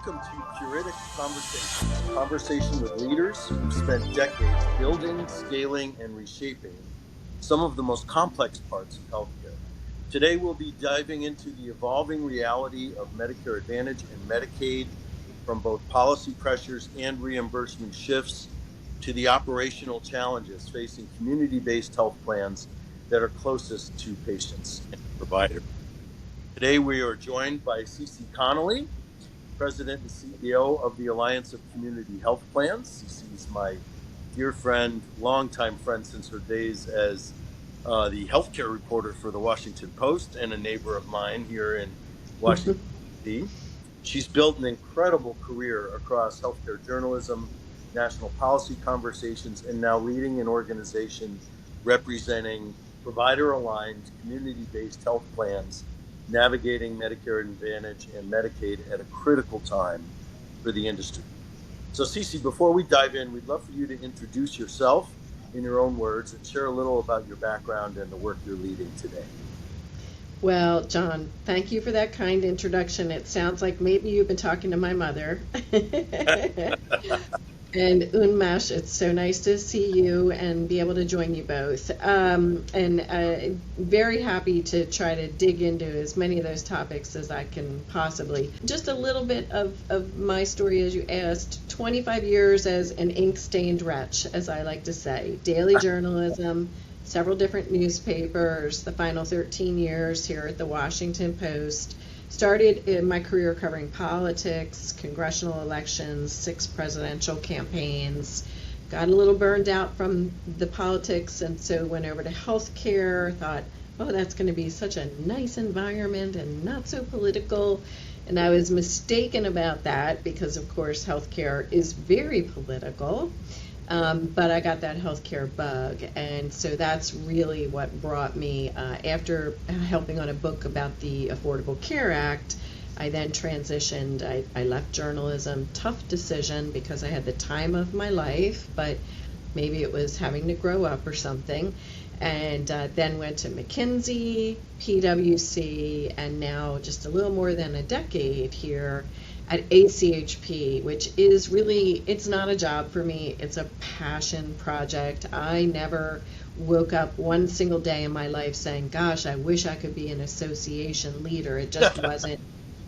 Welcome to Curitics Conversations, a conversation with leaders who've spent decades building, scaling, and reshaping some of the most complex parts of healthcare. Today, we'll be diving into the evolving reality of Medicare Advantage and Medicaid, from both policy pressures and reimbursement shifts to the operational challenges facing community-based health plans that are closest to patients and providers. Today, we are joined by Ceci Connolly, President and CEO of the Alliance of Community Health Plans. Ceci is my dear friend, longtime friend since her days as the healthcare reporter for the Washington Post and a neighbor of mine here in Washington, D.C. She's built an incredible career across healthcare journalism, national policy conversations, and now leading an organization representing provider-aligned, community-based health plans, navigating Medicare Advantage and Medicaid at a critical time for the industry. So Ceci, before we dive in, we'd love for you to introduce yourself in your own words and share a little about your background and the work you're leading today. Well, John, thank you for that kind introduction. It sounds like maybe you've been talking to my mother. And Unmesh, it's so nice to see you and be able to join you both. Very happy to try to dig into as many of those topics as I can possibly. Just a little bit of my story, as you asked. 25 years as an ink-stained wretch, as I like to say. Daily journalism, several different newspapers, the final 13 years here at the Washington Post. Started in my career covering politics, congressional elections, 6 presidential campaigns. Got a little burned out from the politics, and so went over to healthcare. Thought, oh, that's going to be such a nice environment and not so political. And I was mistaken about that because, of course, healthcare is very political. But I got that healthcare bug, and so that's really what brought me, after helping on a book about the Affordable Care Act, I then transitioned. I left journalism, tough decision because I had the time of my life, but maybe it was having to grow up or something, and then went to McKinsey, PwC, and now just a little more than a decade here at ACHP, which is really, it's not a job for me, it's a passion project. I never woke up one single day in my life saying, gosh, I wish I could be an association leader. It just wasn't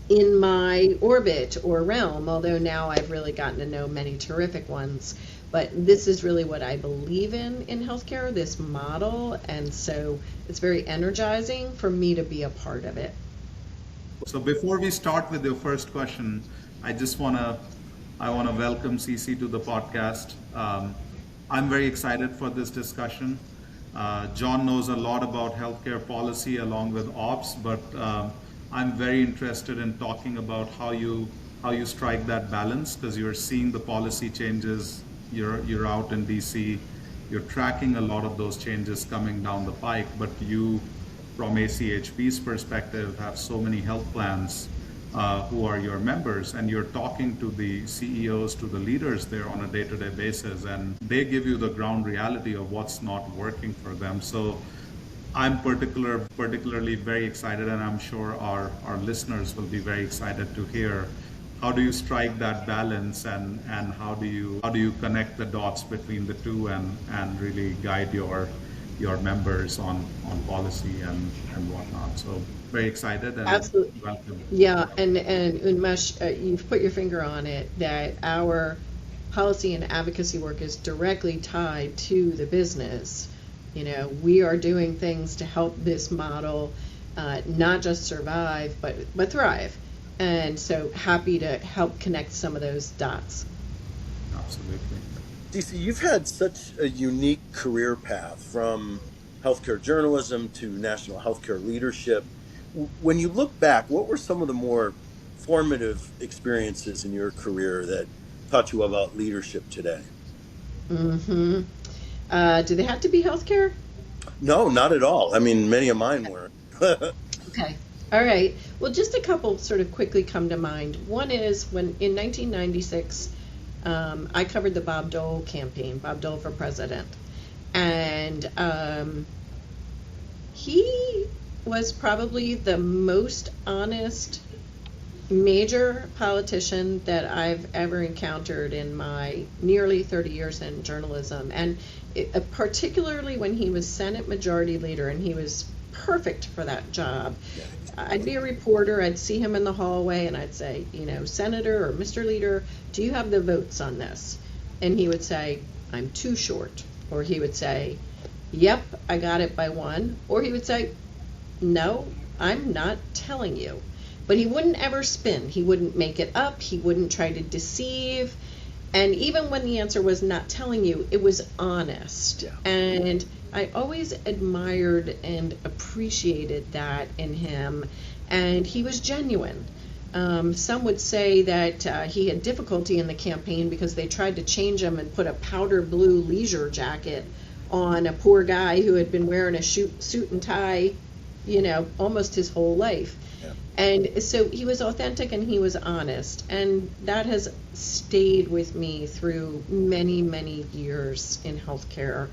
in my orbit or realm, although now I've really gotten to know many terrific ones. But this is really what I believe in healthcare, this model, and so it's very energizing for me to be a part of it. So before we start with your first question, I want to welcome Ceci to the podcast. I'm very excited for this discussion. John knows a lot about healthcare policy along with ops, but I'm very interested in talking about how you strike that balance, because you're seeing the policy changes. You're out in DC. You're tracking a lot of those changes coming down the pike, but you, from ACHP's perspective, have so many health plans who are your members, and you're talking to the CEOs, to the leaders there on a day-to-day basis, and they give you the ground reality of what's not working for them. So I'm particularly very excited, and I'm sure our listeners will be very excited to hear, how do you strike that balance, and how do you connect the dots between the two and really guide your members on policy and whatnot. So very excited and absolutely welcome. Yeah, and Unmesh, you've put your finger on it, that our policy and advocacy work is directly tied to the business. You know, we are doing things to help this model not just survive, but thrive. And so happy to help connect some of those dots. Absolutely. Ceci, you've had such a unique career path, from healthcare journalism to national healthcare leadership. When you look back, what were some of the more formative experiences in your career that taught you about leadership today? Mm-hmm. Do they have to be healthcare? No, not at all. I mean, many of mine weren't. Okay. All right. Well, just a couple sort of quickly come to mind. One is when in 1996, I covered the Bob Dole campaign, Bob Dole for president. And he was probably the most honest major politician that I've ever encountered in my nearly 30 years in journalism. And particularly when he was Senate Majority Leader, and he was perfect for that job. I'd be a reporter, I'd see him in the hallway, and I'd say, Senator or Mr. Leader, do you have the votes on this? And he would say, I'm too short. Or he would say, yep, I got it by one. Or he would say, no, I'm not telling you. But he wouldn't ever spin. He wouldn't make it up. He wouldn't try to deceive. And even when the answer was not telling you, it was honest. Yeah. And I always admired and appreciated that in him. And he was genuine. Some would say that he had difficulty in the campaign because they tried to change him and put a powder blue leisure jacket on a poor guy who had been wearing a suit and tie, almost his whole life. Yeah. And so he was authentic and he was honest. And that has stayed with me through many, many years in healthcare.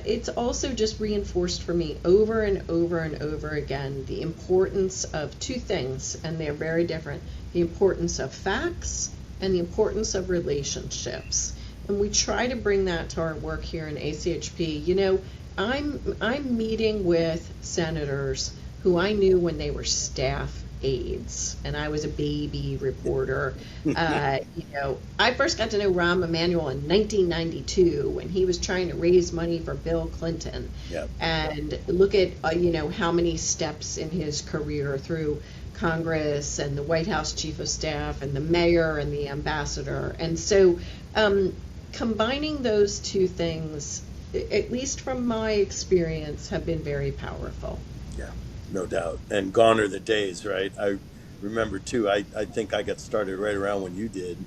It's also just reinforced for me over and over and over again the importance of two things, and they're very different: the importance of facts and the importance of relationships. And we try to bring that to our work here in ACHP. I'm meeting with senators who I knew when they were staff aides, and I was a baby reporter. I first got to know Rahm Emanuel in 1992 when he was trying to raise money for Bill Clinton. Yep. And look at how many steps in his career through Congress and the White House Chief of Staff and the mayor and the ambassador. And so combining those two things, at least from my experience, have been very powerful. Yeah, no doubt. And gone are the days, right? I remember too, I think I got started right around when you did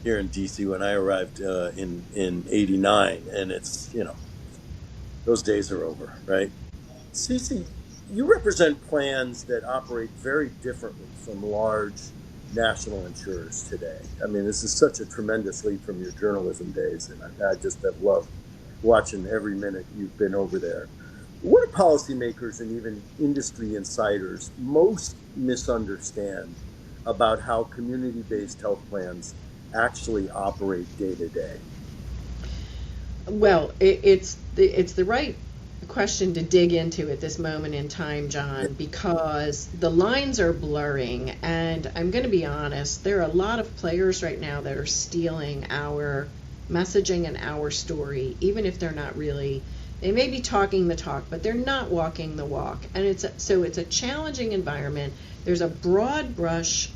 here in DC when I arrived in 89. And it's, those days are over, right? Ceci, you represent plans that operate very differently from large national insurers today. I mean, this is such a tremendous leap from your journalism days. And I just have loved watching every minute you've been over there. What do policymakers and even industry insiders most misunderstand about how community-based health plans actually operate day to day? Well, it's the right question to dig into at this moment in time, John, because the lines are blurring, and I'm going to be honest, there are a lot of players right now that are stealing our messaging and our story, even if they're not really. They may be talking the talk, but they're not walking the walk. And it's a challenging environment. There's a broad brush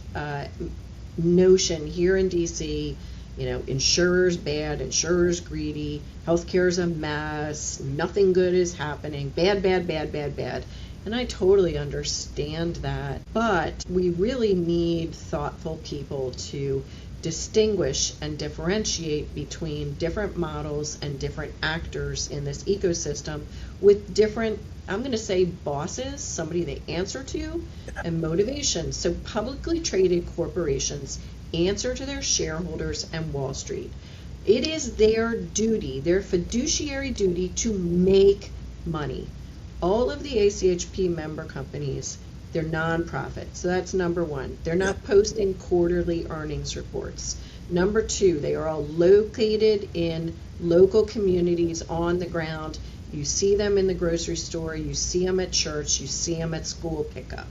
notion here in DC, insurers bad, insurers greedy, healthcare's a mess, nothing good is happening, bad, bad, bad, bad, bad. And I totally understand that. But we really need thoughtful people to distinguish and differentiate between different models and different actors in this ecosystem with different, I'm going to say, bosses, somebody they answer to, and motivation. So publicly traded corporations answer to their shareholders and Wall Street. It is their duty, their fiduciary duty, to make money. All of the ACHP member companies, they're nonprofit. So that's number one. They're not posting quarterly earnings reports. Number two, they are all located in local communities on the ground. You see them in the grocery store, you see them at church, you see them at school pickup.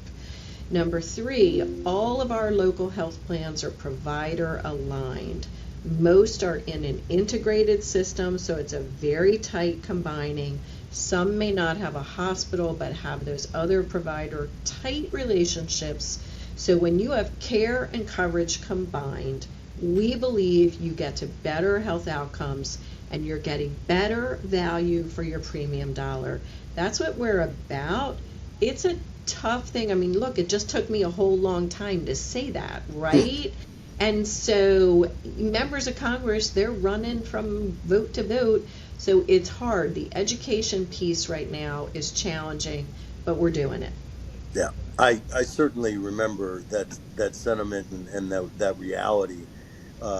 Number three, all of our local health plans are provider aligned. Most are in an integrated system, so it's a very tight combining. Some may not have a hospital, but have those other provider tight relationships. So when you have care and coverage combined, we believe you get to better health outcomes and you're getting better value for your premium dollar. That's what we're about. It's a tough thing. I mean, look, it just took me a whole long time to say that, right? And so members of Congress, they're running from vote to vote. So it's hard. The education piece right now is challenging, but we're doing it. Yeah, I certainly remember that sentiment and that reality.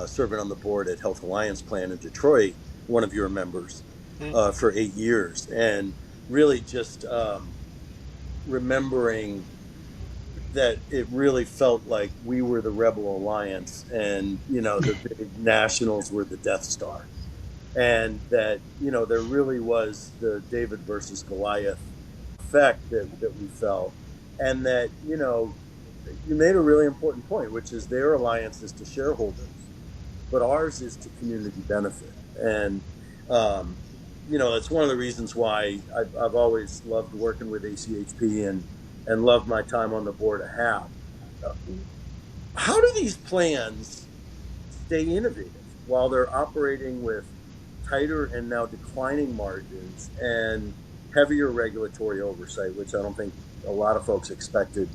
Serving on the board at Health Alliance Plan in Detroit, one of your members, for 8 years, and really just remembering that it really felt like we were the Rebel Alliance, and the big nationals were the Death Star, and that there really was the David versus Goliath effect that we felt, and that you made a really important point, which is their alliance is to shareholders, but ours is to community benefit. And that's one of the reasons why I've always loved working with ACHP and loved my time on the board of HAP. How do these plans stay innovative while they're operating with tighter and now declining margins and heavier regulatory oversight, which I don't think a lot of folks expected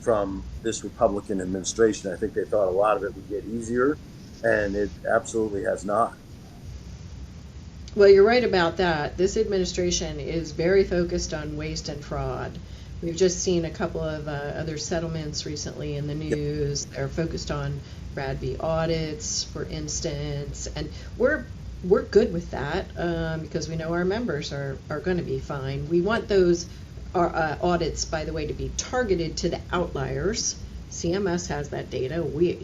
from this Republican administration? I think they thought a lot of it would get easier, and it absolutely has not. Well, you're right about that. This administration is very focused on waste and fraud. We've just seen a couple of other settlements recently in the news. They're focused on Brad v. audits, for instance, and we're good with that because we know our members are going to be fine. We want those audits, by the way, to be targeted to the outliers. CMS has that data.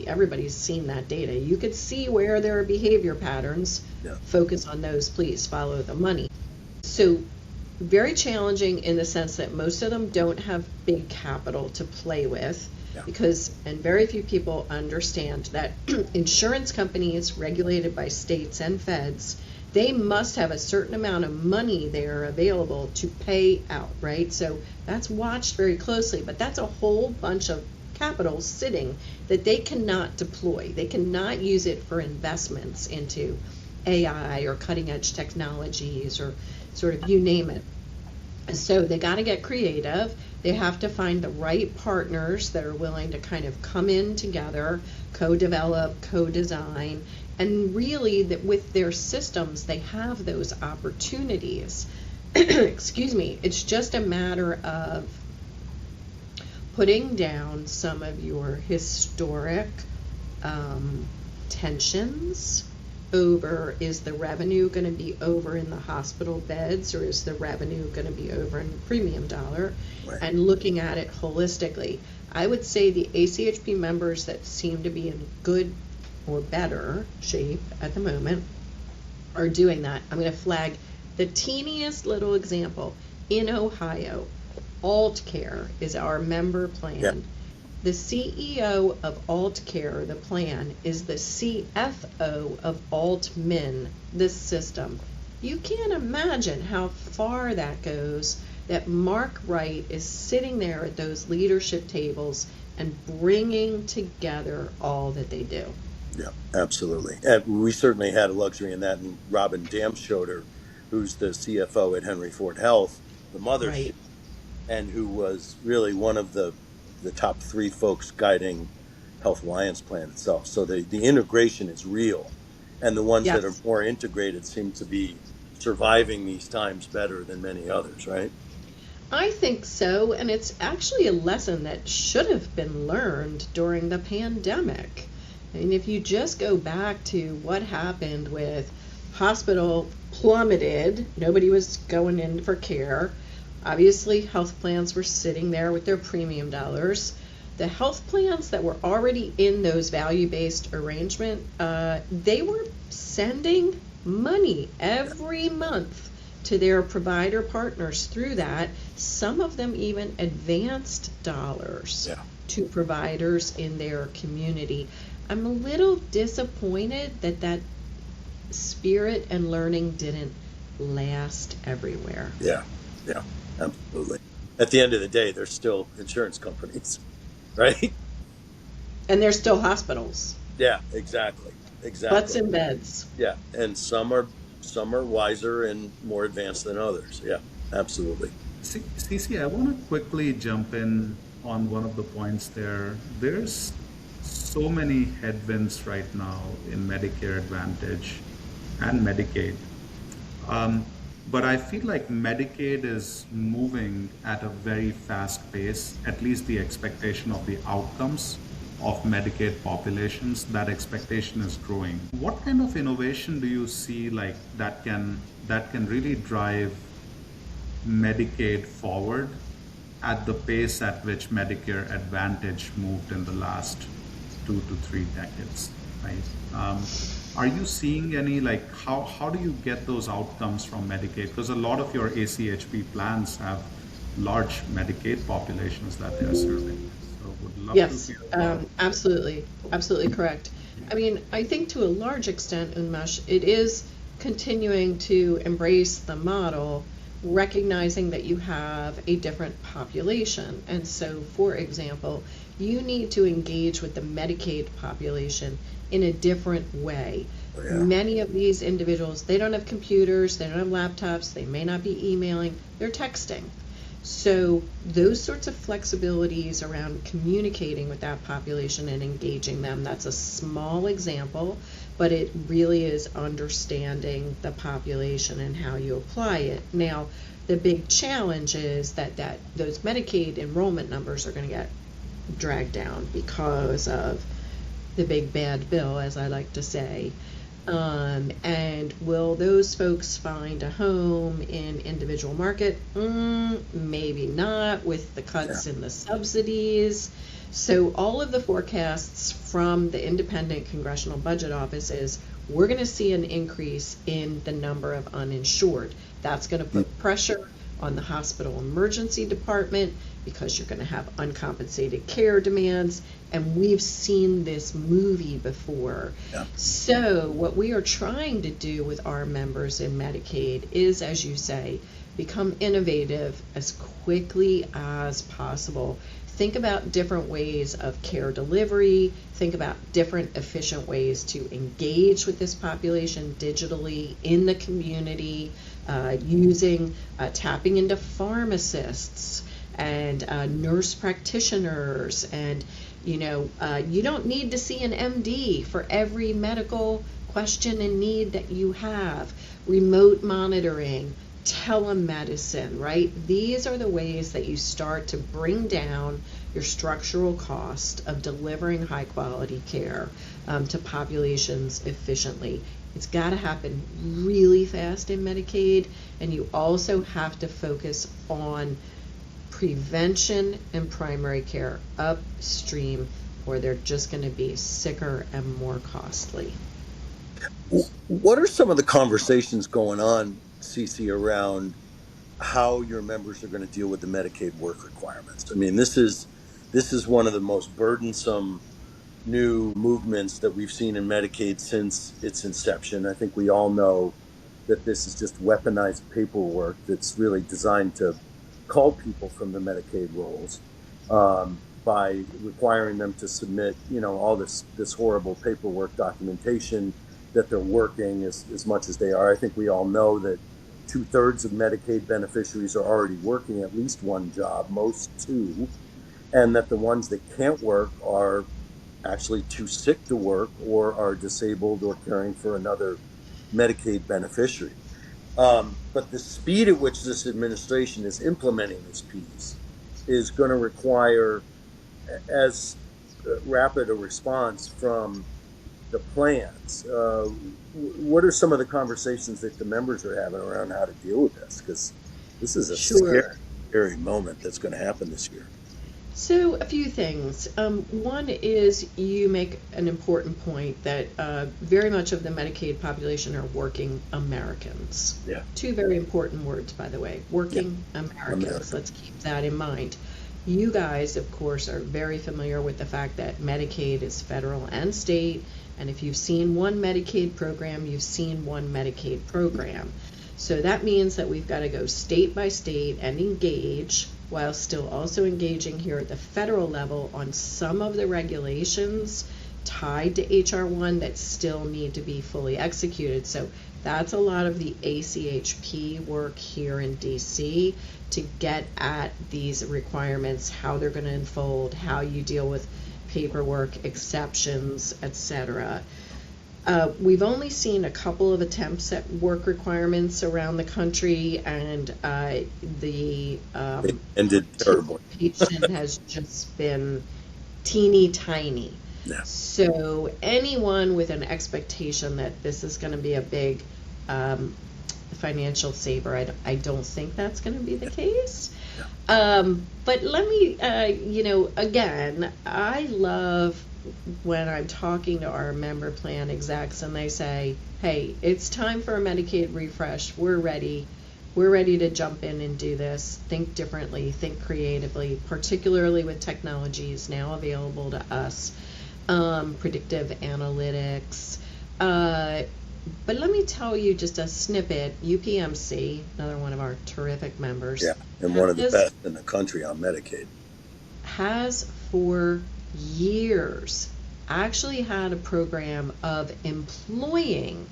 Everybody's seen that data. You could see where there are behavior patterns. Yeah. Focus on those, please. Follow the money. So very challenging in the sense that most of them don't have big capital to play with. Yeah. And very few people understand that insurance companies regulated by states and feds, they must have a certain amount of money there available to pay out, right? So that's watched very closely, but that's a whole bunch of capital sitting that they cannot deploy. They cannot use it for investments into AI or cutting edge technologies or sort of you name it. So they got to get creative. They have to find the right partners that are willing to kind of come in together, co-develop, co-design, and really that with their systems, they have those opportunities. Excuse me. It's just a matter of putting down some of your historic tensions over, is the revenue going to be over in the hospital beds, or is the revenue going to be over in the premium dollar? Right. And looking at it holistically. I would say the ACHP members that seem to be in good or better shape at the moment are doing that. I'm going to flag the teeniest little example. In Ohio, AltCare is our member plan. Yeah. The CEO of AltCare, the plan, is the CFO of AltMin, this system. You can't imagine how far that goes, that Mark Wright is sitting there at those leadership tables and bringing together all that they do. Yeah, absolutely. And we certainly had a luxury in that. And Robin Damschoter, who's the CFO at Henry Ford Health, the mothership, right, and who was really one of the top three folks guiding Health Alliance Plan itself. So the integration is real. And the ones that are more integrated seem to be surviving these times better than many others, right? I think so. And it's actually a lesson that should have been learned during the pandemic. I mean, if you just go back to what happened with hospital plummeted, nobody was going in for care. Obviously, health plans were sitting there with their premium dollars. The health plans that were already in those value-based arrangement, they were sending money every month to their provider partners through that. Some of them even advanced dollars to providers in their community. I'm a little disappointed that spirit and learning didn't last everywhere. Yeah, absolutely. At the end of the day, they're still insurance companies, right? And they're still hospitals. Yeah, exactly. Butts in beds. Yeah, and some are wiser and more advanced than others. Yeah, absolutely. Ceci, I want to quickly jump in on one of the points there. There's so many headwinds right now in Medicare Advantage and Medicaid. But I feel like Medicaid is moving at a very fast pace, at least the expectation of the outcomes of Medicaid populations, that expectation is growing. What kind of innovation do you see like that can really drive Medicaid forward at the pace at which Medicare Advantage moved in the last 2 to 3 decades, right? Are you seeing any, like, how do you get those outcomes from Medicaid? Because a lot of your ACHP plans have large Medicaid populations that they're serving. So would love Yes, to hear about. absolutely correct. I mean, I think to a large extent, Unmesh, it is continuing to embrace the model, recognizing that you have a different population. And so, for example, you need to engage with the Medicaid population in a different way. Yeah. Many of these individuals, they don't have computers, they don't have laptops, they may not be emailing, they're texting. So those sorts of flexibilities around communicating with that population and engaging them, that's a small example, but it really is understanding the population and how you apply it. Now, the big challenge is that those Medicaid enrollment numbers are going to get dragged down because of the big bad bill, as I like to say. And will those folks find a home in individual market? Maybe not, with the cuts in the subsidies. So all of the forecasts from the independent Congressional Budget Office is we're going to see an increase in the number of uninsured. That's going to put pressure on the hospital emergency department because you're going to have uncompensated care demands, and we've seen this movie before. Yeah. So what we are trying to do with our members in Medicaid is, as you say, become innovative as quickly as possible. Think about different ways of care delivery, think about different efficient ways to engage with this population digitally in the community, tapping into pharmacists and nurse practitioners. And you don't need to see an MD for every medical question and need that you have. Remote monitoring, telemedicine, right? These are the ways that you start to bring down your structural cost of delivering high quality care to populations efficiently. It's got to happen really fast in Medicaid, and you also have to focus on prevention and primary care upstream, or they're just going to be sicker and more costly. What are some of the conversations going on, Ceci, around how your members are going to deal with the Medicaid work requirements? I mean, this is one of the most burdensome new movements that we've seen in Medicaid since its inception. I think we all know that this is just weaponized paperwork that's really designed to cull people from the Medicaid rolls by requiring them to submit, all this horrible paperwork documentation that they're working as much as they are. I think we all know that 2/3 of Medicaid beneficiaries are already working at least one job, most two, and that the ones that can't work are actually too sick to work or are disabled or caring for another Medicaid beneficiary. But the speed at which this administration is implementing this piece is going to require as rapid a response from the plans. What are some of the conversations that the members are having around how to deal with this? Because this is a scary moment that's going to happen this year. So a few things. One is you make an important point that very much of the Medicaid population are working Americans. Yeah. Two very important words, by the way, working Americans. Let's keep that in mind. You guys, of course, are very familiar with the fact that Medicaid is federal and state, and if you've seen one Medicaid program, you've seen one Medicaid program. So that means that we've got to go state by state and engage, while still also engaging here at the federal level on some of the regulations tied to HR1 that still need to be fully executed. So that's a lot of the ACHP work here in DC to get at these requirements, how they're going to unfold, how you deal with paperwork, exceptions, etc. We've only seen a couple of attempts at work requirements around the country, and the ended terribly. Participation has just been teeny tiny. Yeah. So anyone with an expectation that this is going to be a big financial saver, I don't think that's going to be the case. But let me, again, I love when I'm talking to our member plan execs and they say, hey, it's time for a Medicaid refresh. We're ready. We're ready to jump in and do this. Think differently, think creatively, particularly with technologies now available to us, predictive analytics. But let me tell you just a snippet. UPMC, another one of our terrific members. Yeah, and one of the best in the country on Medicaid. Has for years actually had a program of employing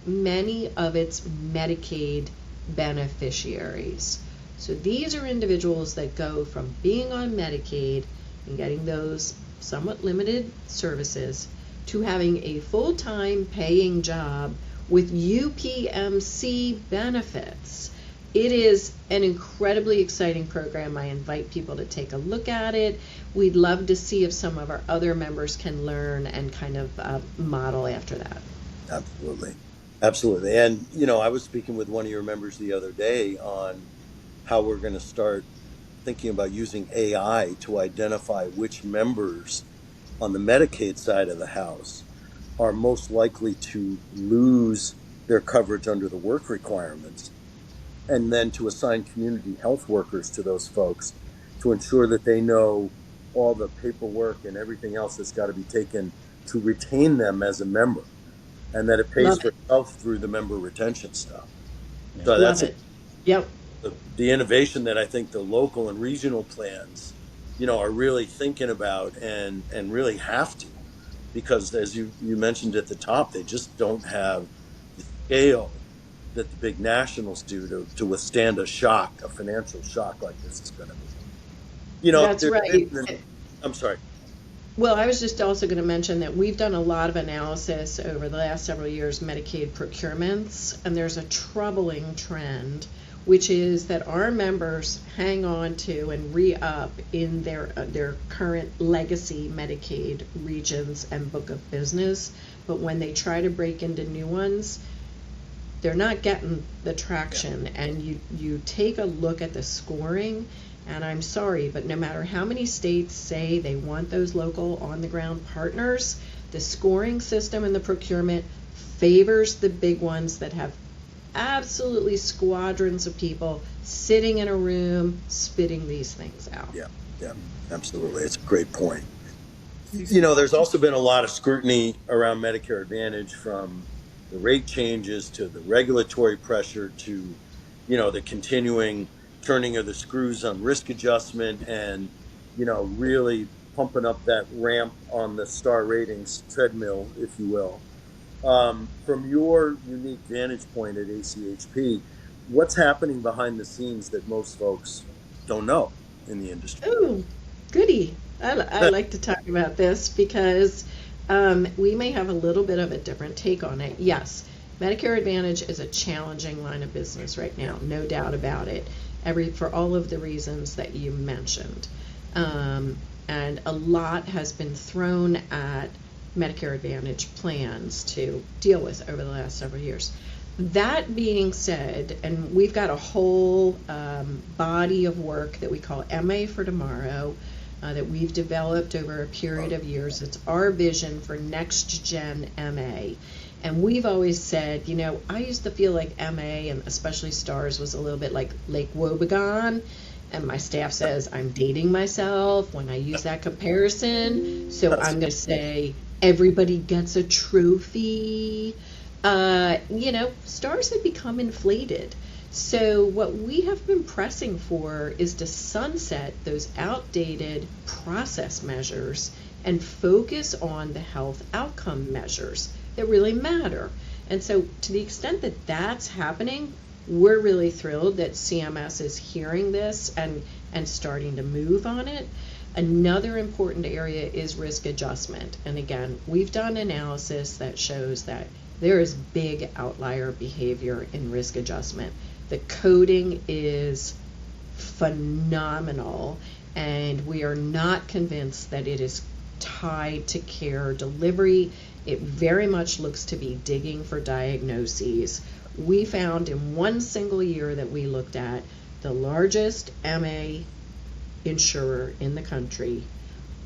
many of its Medicaid beneficiaries. So these are individuals that go from being on Medicaid and getting those somewhat limited services to having a full-time paying job with UPMC benefits. It is an incredibly exciting program. I invite people to take a look at it. We'd love to see if some of our other members can learn and kind of model after that. Absolutely. Absolutely. And, I was speaking with one of your members the other day on how we're going to start thinking about using AI to identify which members on the Medicaid side of the house are most likely to lose their coverage under the work requirements, and then to assign community health workers to those folks to ensure that they know all the paperwork and everything else that's got to be taken to retain them as a member, and that it pays for itself through the member retention stuff. So that's it. Yep. The innovation that I think the local and regional plans, are really thinking about and really have to, because as you mentioned at the top, they just don't have the scale that the big nationals do to withstand a financial shock like this is going to be. That's right. I'm sorry. Well, I was just also going to mention that we've done a lot of analysis over the last several years, Medicaid procurements, and there's a troubling trend, which is that our members hang on to and re-up in their current legacy Medicaid regions and book of business, but when they try to break into new ones, they're not getting the traction. And you take a look at the scoring, and I'm sorry, but no matter how many states say they want those local on-the-ground partners, the scoring system and the procurement favors the big ones that have absolutely squadrons of people sitting in a room spitting these things out. Yeah, absolutely. It's a great point. There's also been a lot of scrutiny around Medicare Advantage, from the rate changes to the regulatory pressure to, the continuing turning of the screws on risk adjustment and, really pumping up that ramp on the star ratings treadmill, if you will. From your unique vantage point at ACHP, what's happening behind the scenes that most folks don't know in the industry? Oh, goody. I like to talk about this because we may have a little bit of a different take on it. Yes, Medicare Advantage is a challenging line of business right now, no doubt about it, for all of the reasons that you mentioned. And a lot has been thrown at Medicare Advantage plans to deal with over the last several years. That being said, and we've got a whole body of work that we call MA for Tomorrow that we've developed over a period of years. It's our vision for next gen MA. And we've always said, I used to feel like MA, and especially STARS, was a little bit like Lake Wobegon. And my staff says I'm dating myself when I use that comparison. So I'm going to say everybody gets a trophy. STARS have become inflated. So what we have been pressing for is to sunset those outdated process measures and focus on the health outcome measures that really matter. And so to the extent that that's happening, we're really thrilled that CMS is hearing this and starting to move on it. Another important area is risk adjustment. And again, we've done analysis that shows that there is big outlier behavior in risk adjustment. The coding is phenomenal, and we are not convinced that it is tied to care delivery. It very much looks to be digging for diagnoses. We found in one single year that we looked at the largest MA insurer in the country,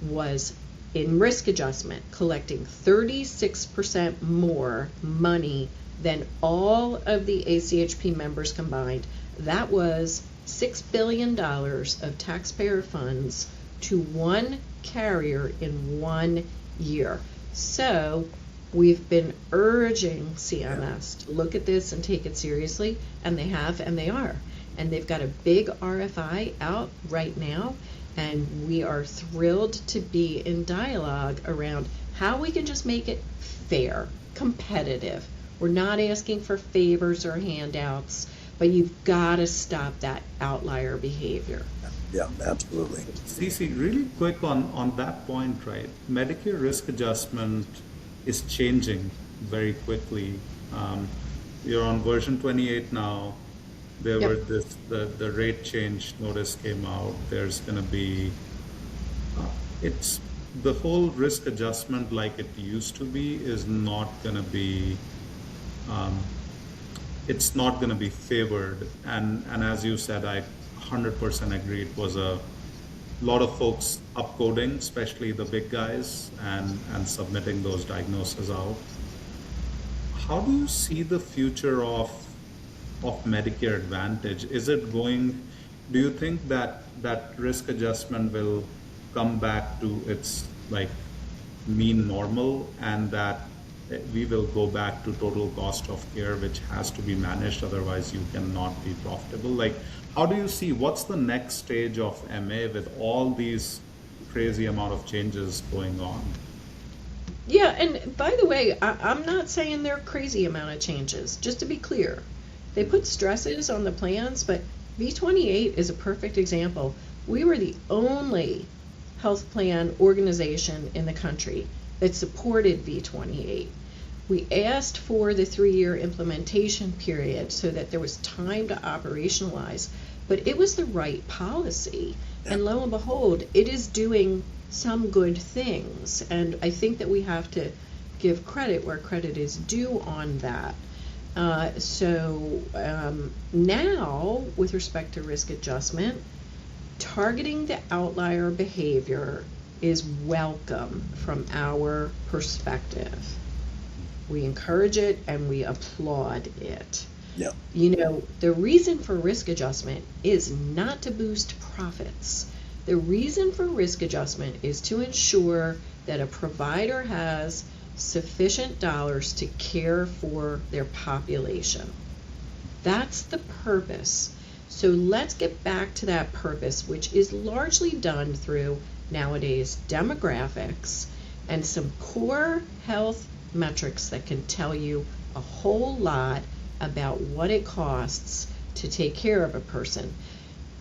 was in risk adjustment collecting 36% more money than all of the ACHP members combined. That was $6 billion of taxpayer funds to one carrier in 1 year. So we've been urging CMS to look at this and take it seriously, and they have, and they are. And they've got a big RFI out right now, and we are thrilled to be in dialogue around how we can just make it fair, competitive. We're not asking for favors or handouts, but you've got to stop that outlier behavior. Yeah, absolutely. Ceci, really quick on that point, right? Medicare risk adjustment is changing very quickly. You're on version 28 now. There Yep. were the rate change notice came out. There's going to be, it's the whole risk adjustment like it used to be is not going to be, it's not going to be favored. And as you said, I 100% agree. It was a lot of folks upcoding, especially the big guys, and submitting those diagnoses out. How do you see the future of Medicare Advantage? Is it going, do you think that risk adjustment will come back to its like mean normal, and that we will go back to total cost of care, which has to be managed, otherwise you cannot be profitable? Like, how do you see what's the next stage of MA with all these crazy amount of changes going on? Yeah, and by the way, I'm not saying they're crazy amount of changes, just to be clear. They put stresses on the plans, but V28 is a perfect example. We were the only health plan organization in the country that supported V28. We asked for the 3-year implementation period so that there was time to operationalize, but it was the right policy. And lo and behold, it is doing some good things. And I think that we have to give credit where credit is due on that. Now, with respect to risk adjustment, targeting the outlier behavior is welcome from our perspective. We encourage it and we applaud it. Yeah. You know, the reason for risk adjustment is not to boost profits. The reason for risk adjustment is to ensure that a provider has sufficient dollars to care for their population. That's the purpose. So let's get back to that purpose, which is largely done through nowadays demographics and some core health metrics that can tell you a whole lot about what it costs to take care of a person.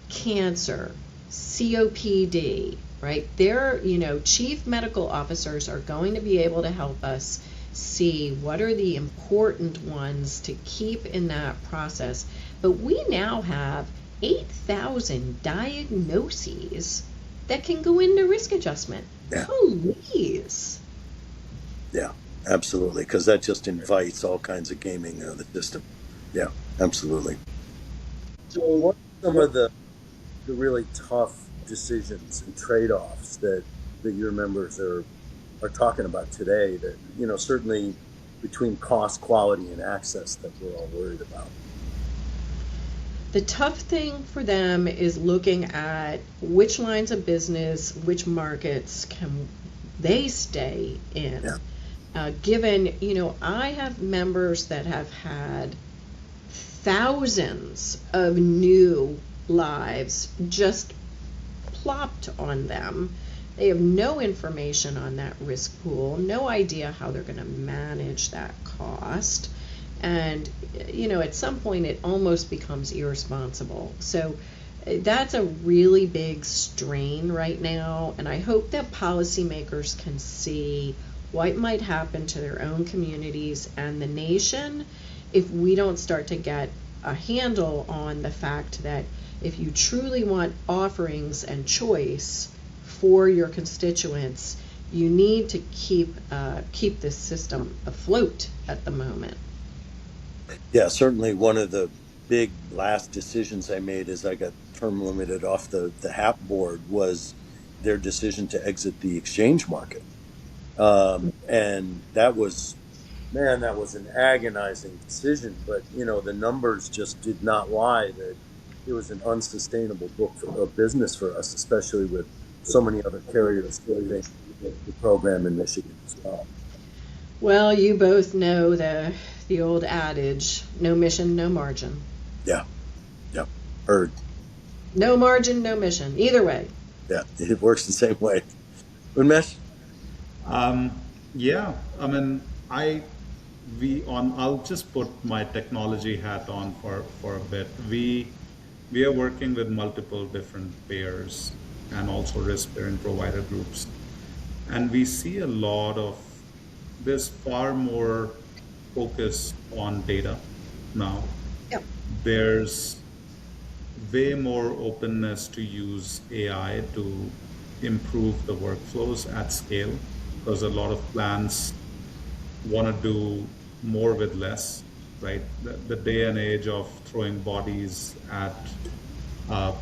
Cancer, COPD, right? Their, chief medical officers are going to be able to help us see what are the important ones to keep in that process. But we now have 8,000 diagnoses that can go into risk adjustment. Yeah. Please. Yeah, absolutely, because that just invites all kinds of gaming of the system. Yeah, absolutely. So what are some of the really tough decisions and trade-offs that your members are talking about today that, certainly between cost, quality, and access that we're all worried about? The tough thing for them is looking at which lines of business, which markets can they stay in. Yeah. Given, I have members that have had thousands of new lives just plopped on them. They have no information on that risk pool, no idea how they're going to manage that cost. And, at some point it almost becomes irresponsible. So that's a really big strain right now. And I hope that policymakers can see what might happen to their own communities and the nation if we don't start to get a handle on the fact that if you truly want offerings and choice for your constituents, you need to keep this system afloat at the moment. Yeah, certainly one of the big last decisions I made as I got term limited off the HAP board was their decision to exit the exchange market. And that was, man, that was an agonizing decision. But, you know, the numbers just did not lie that it was an unsustainable book for a business for us, especially with so many other carriers leaving the program in Michigan as well. Well, you both know the old adage, no mission, no margin. Yeah. Yeah. Heard. No margin, no mission. Either way. Yeah. It works the same way. Unmesh? Yeah, I mean, I'll just put my technology hat on for a bit. We are working with multiple different payers and also risk-bearing provider groups. And we see there's far more focus on data now. Yep. There's way more openness to use AI to improve the workflows at scale, because a lot of plans want to do more with less, right? The day and age of throwing bodies at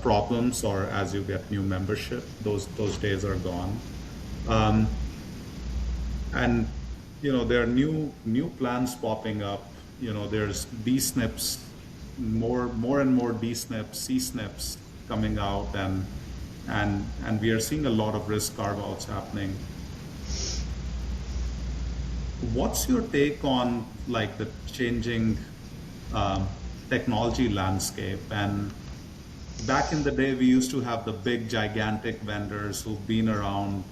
problems or as you get new membership, those days are gone. And you know, there are new plans popping up. You know, there's D-SNPs, more and more D-SNPs, C-SNPs coming out, and we are seeing a lot of risk carve-outs happening. What's your take on like the changing technology landscape? And back in the day, we used to have the big, gigantic vendors who've been around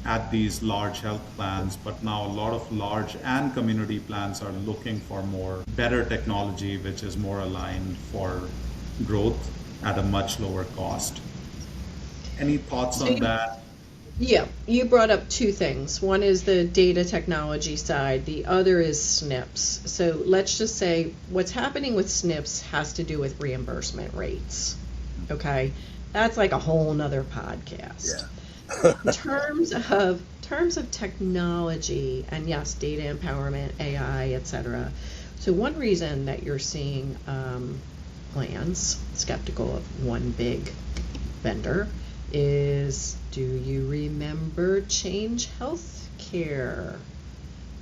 at these large health plans, but now a lot of large and community plans are looking for better technology, which is more aligned for growth at a much lower cost. Any thoughts on that? Yeah, you brought up two things. One is the data technology side, the other is SNPs. So let's just say what's happening with SNPs has to do with reimbursement rates. Okay? That's like a whole nother podcast. Yeah. In terms of technology, and yes, data empowerment, AI, etc. So one reason that you're seeing plans skeptical of one big vendor is, do you remember Change Healthcare?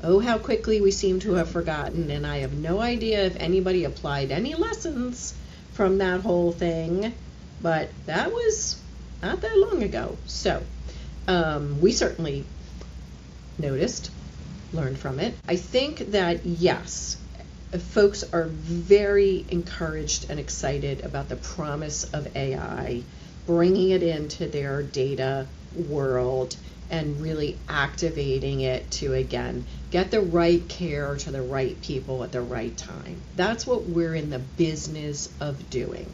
Oh, how quickly we seem to have forgotten, and I have no idea if anybody applied any lessons from that whole thing, but that was not that long ago. So we certainly noticed, learned from it. I think that, yes, folks are very encouraged and excited about the promise of AI, bringing it into their data world and really activating it to, again, get the right care to the right people at the right time. That's what we're in the business of doing.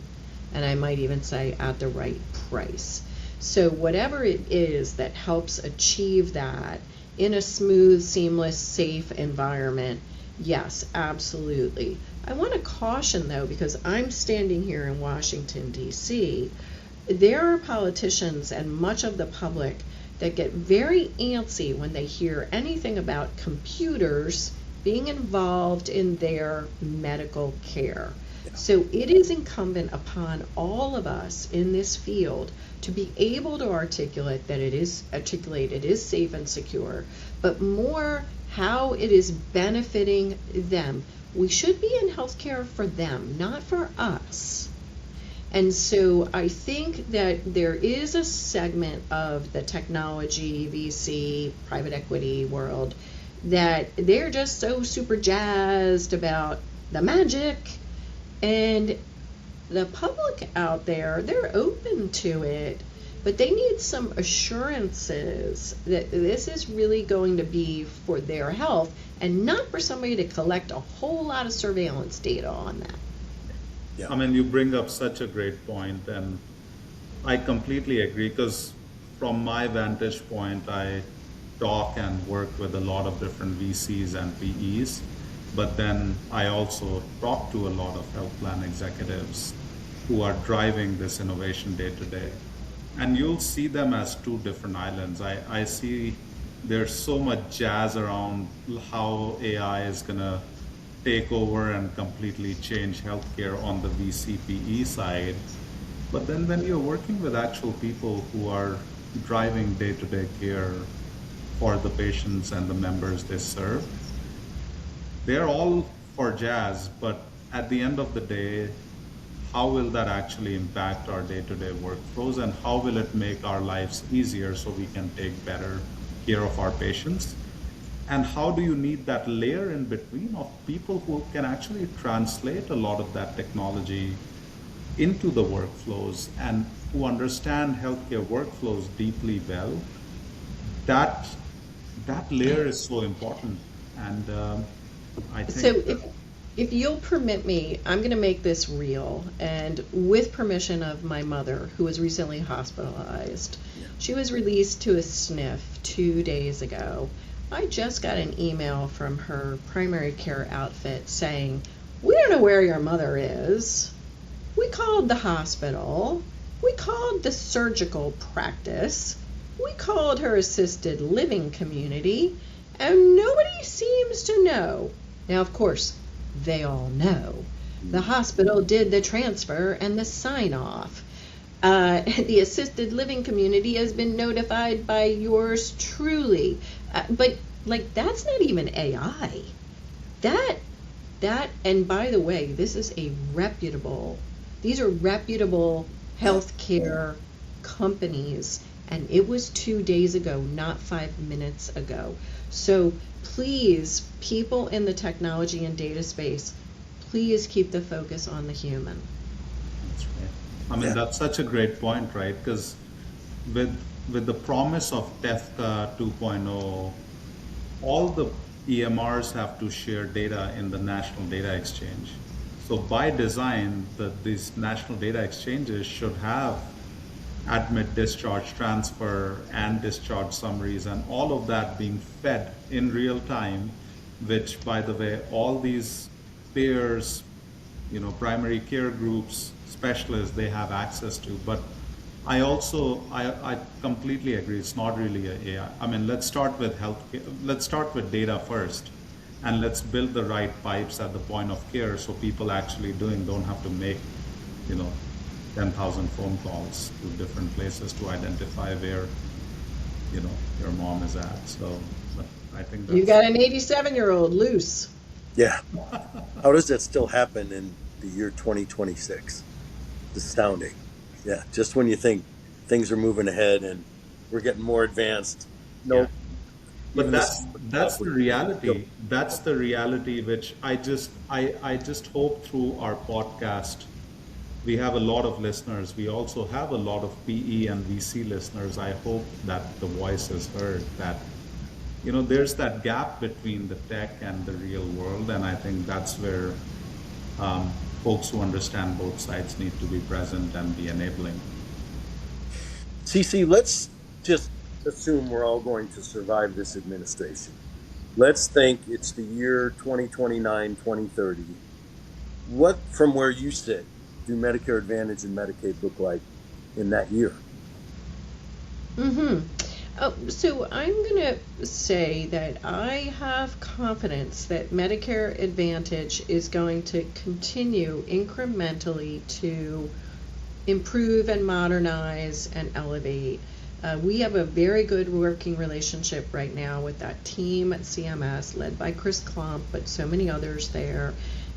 And I might even say at the right price. So whatever it is that helps achieve that in a smooth, seamless, safe environment, yes, absolutely. I want to caution, though, because I'm standing here in Washington, D.C., there are politicians and much of the public that get very antsy when they hear anything about computers being involved in their medical care. So it is incumbent upon all of us in this field to be able to articulate it is safe and secure, but more how it is benefiting them. We should be in healthcare for them, not for us. And so I think that there is a segment of the technology, VC, private equity world that they're just so super jazzed about the magic. And the public out there, they're open to it, but they need some assurances that this is really going to be for their health and not for somebody to collect a whole lot of surveillance data on that. Yeah. I mean, you bring up such a great point, and I completely agree, because from my vantage point, I talk and work with a lot of different VCs and PEs. But then I also talk to a lot of health plan executives who are driving this innovation day to day. And you'll see them as two different islands. I see there's so much jazz around how AI is going to take over and completely change healthcare on the VCPE side. But then when you're working with actual people who are driving day-to-day care for the patients and the members they serve, they're all for jazz, but at the end of the day, how will that actually impact our day-to-day workflows, and how will it make our lives easier so we can take better care of our patients? And how do you need that layer in between of people who can actually translate a lot of that technology into the workflows and who understand healthcare workflows deeply well? That layer is so important, and I think. So if you'll permit me, I'm going to make this real, and with permission of my mother, who was recently hospitalized. She was released to a SNF 2 days ago. I just got an email from her primary care outfit saying, "We don't know where your mother is. We called the hospital. We called the surgical practice. We called her assisted living community, and nobody seems to know." Now, of course, they all know. The hospital did the transfer and the sign-off. The assisted living community has been notified by yours truly. But, like, that's not even AI. That, and by the way, these are reputable healthcare companies, and it was 2 days ago, not 5 minutes ago. So please, people in the technology and data space, please keep the focus on the human. That's right. I mean, that's such a great point, right? Because with the promise of TEFCA 2.0, all the EMRs have to share data in the National Data Exchange. So by design, these national data exchanges should have admit, discharge, transfer, and discharge summaries, and all of that being fed in real time, which, by the way, all these payers, primary care groups, specialists, they have access to. But I completely agree, it's not really a AI. I mean, let's start with healthcare. Let's start with data first, and let's build the right pipes at the point of care so people actually don't have to make, 10,000 phone calls to different places to identify where, your mom is at. So, but I think You got an 87-year-old loose. Yeah. How does that still happen in the year 2026? It's astounding. Yeah. Just when you think things are moving ahead and we're getting more advanced. No. Yeah. But that's the reality. That's the reality which I just hope through our podcast. We have a lot of listeners. We also have a lot of PE and VC listeners. I hope that the voice is heard, that there's that gap between the tech and the real world, and I think that's where folks who understand both sides need to be present and be enabling. Ceci, let's just assume we're all going to survive this administration. Let's think it's the year 2029, 2030. What, from where you sit, do Medicare Advantage and Medicaid look like in that year? So I'm going to say that I have confidence that Medicare Advantage is going to continue incrementally to improve and modernize and elevate. We have a very good working relationship right now with that team at CMS led by Chris Klump, but so many others there,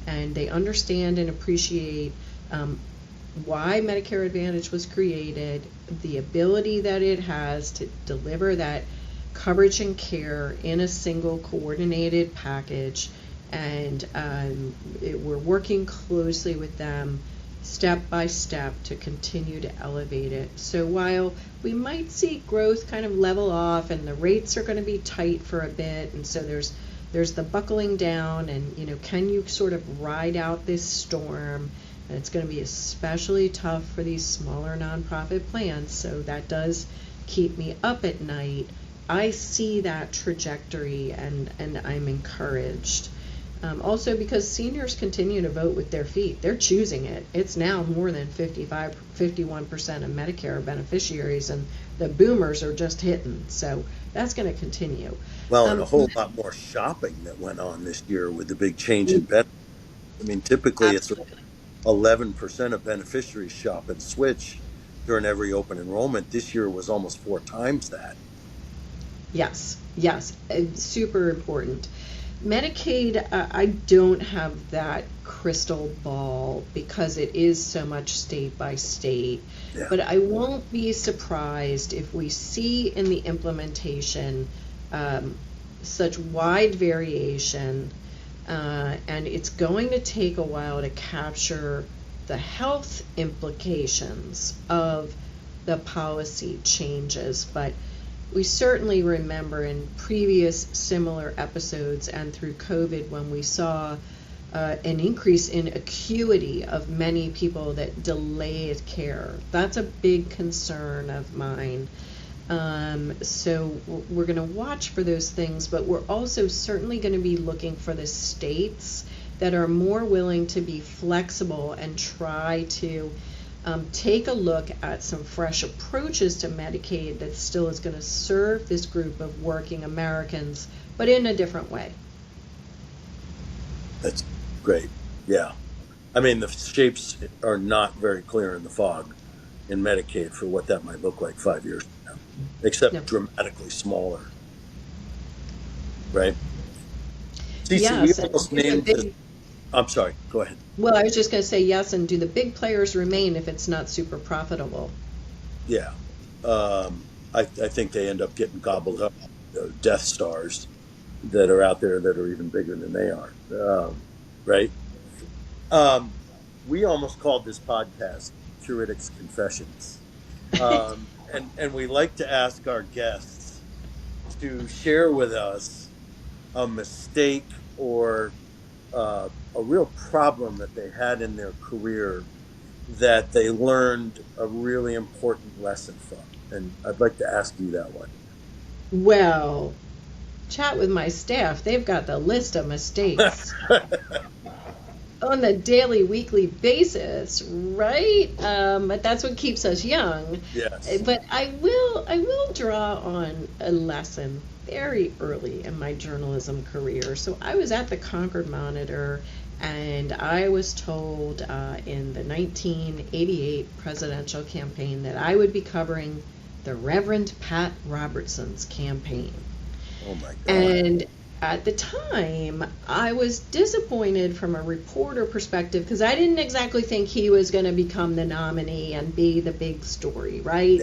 and they understand and appreciate why Medicare Advantage was created, the ability that it has to deliver that coverage and care in a single coordinated package, and we're working closely with them step by step to continue to elevate it. So while we might see growth kind of level off and the rates are going to be tight for a bit, and so there's the buckling down, and can you sort of ride out this storm? And it's going to be especially tough for these smaller nonprofit plans, so that does keep me up at night. I see that trajectory, and I'm encouraged. Also, because seniors continue to vote with their feet, they're choosing it. It's now more than 51% of Medicare beneficiaries, and the boomers are just hitting. So that's going to continue. Well, and a whole lot more shopping that went on this year with the big change in benefits. I mean, typically it's Absolutely. 11% of beneficiaries shop and switch during every open enrollment. This year was almost 4 times that. Yes, yes, super important. Medicaid, I don't have that crystal ball because it is so much state by state. Yeah. But I won't be surprised if we see in the implementation such wide variation, and it's going to take a while to capture the health implications of the policy changes. But we certainly remember in previous similar episodes and through COVID when we saw an increase in acuity of many people that delayed care. That's a big concern of mine. So we're going to watch for those things, but we're also certainly going to be looking for the states that are more willing to be flexible and try to take a look at some fresh approaches to Medicaid that still is going to serve this group of working Americans, but in a different way. That's great. Yeah. I mean, the shapes are not very clear in the fog in Medicaid for what that might look like 5 years from now, except dramatically smaller. Right? Ceci, Yes, we almost named this. I'm sorry, go ahead. Well, I was just going to say yes, and do the big players remain if it's not super profitable? Yeah. I think they end up getting gobbled up. Death stars that are out there that are even bigger than they are. Right? We almost called this podcast Curitics Confessions. And we like to ask our guests to share with us a mistake or a real problem that they had in their career that they learned a really important lesson from. And I'd like to ask you that one. Well, chat with my staff. They've got the list of mistakes on the daily, weekly basis, right? But that's what keeps us young. Yes. But I will draw on a lesson very early in my journalism career. So I was at the Concord Monitor, and I was told in the 1988 presidential campaign that I would be covering the Reverend Pat Robertson's campaign. Oh my God. And at the time, I was disappointed from a reporter perspective because I didn't exactly think he was going to become the nominee and be the big story, right?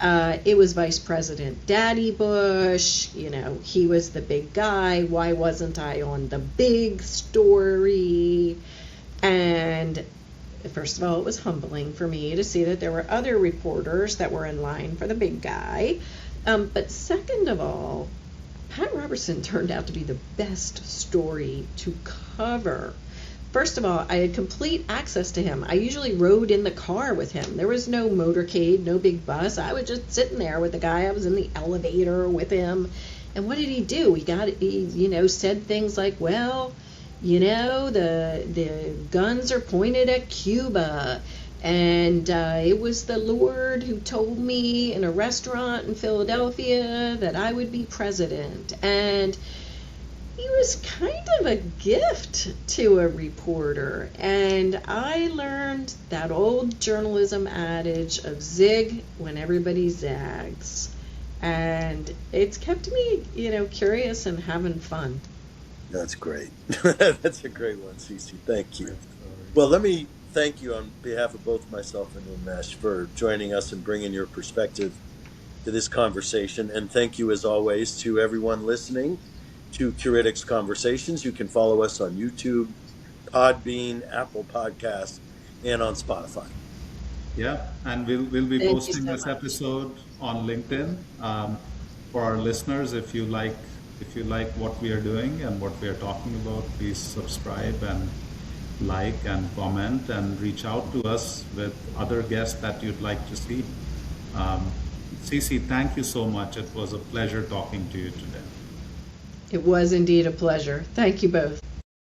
It was Vice President Daddy Bush, he was the big guy. Why wasn't I on the big story? And first of all, it was humbling for me to see that there were other reporters that were in line for the big guy. But second of all, Pat Robertson turned out to be the best story to cover. First of all, I had complete access to him. I usually rode in the car with him. There was no motorcade, no big bus. I was just sitting there with the guy. I was in the elevator with him. And what did he do? He said things like, well, the guns are pointed at Cuba. And it was the Lord who told me in a restaurant in Philadelphia that I would be president. And he was kind of a gift to a reporter. And I learned that old journalism adage of zig when everybody zags. And it's kept me, curious and having fun. That's great. That's a great one, Ceci. Thank you. Well, let me thank you on behalf of both myself and Umesh for joining us and bringing your perspective to this conversation. And thank you, as always, to everyone listening to Curitics Conversations. You can follow us on YouTube, Podbean, Apple Podcasts, and on Spotify. Yeah, and we'll be posting this episode on LinkedIn for our listeners. If you like what we are doing and what we are talking about, please subscribe and like and comment and reach out to us with other guests that you'd like to see. Ceci, thank you so much. It was a pleasure talking to you today. It was indeed a pleasure. Thank you both.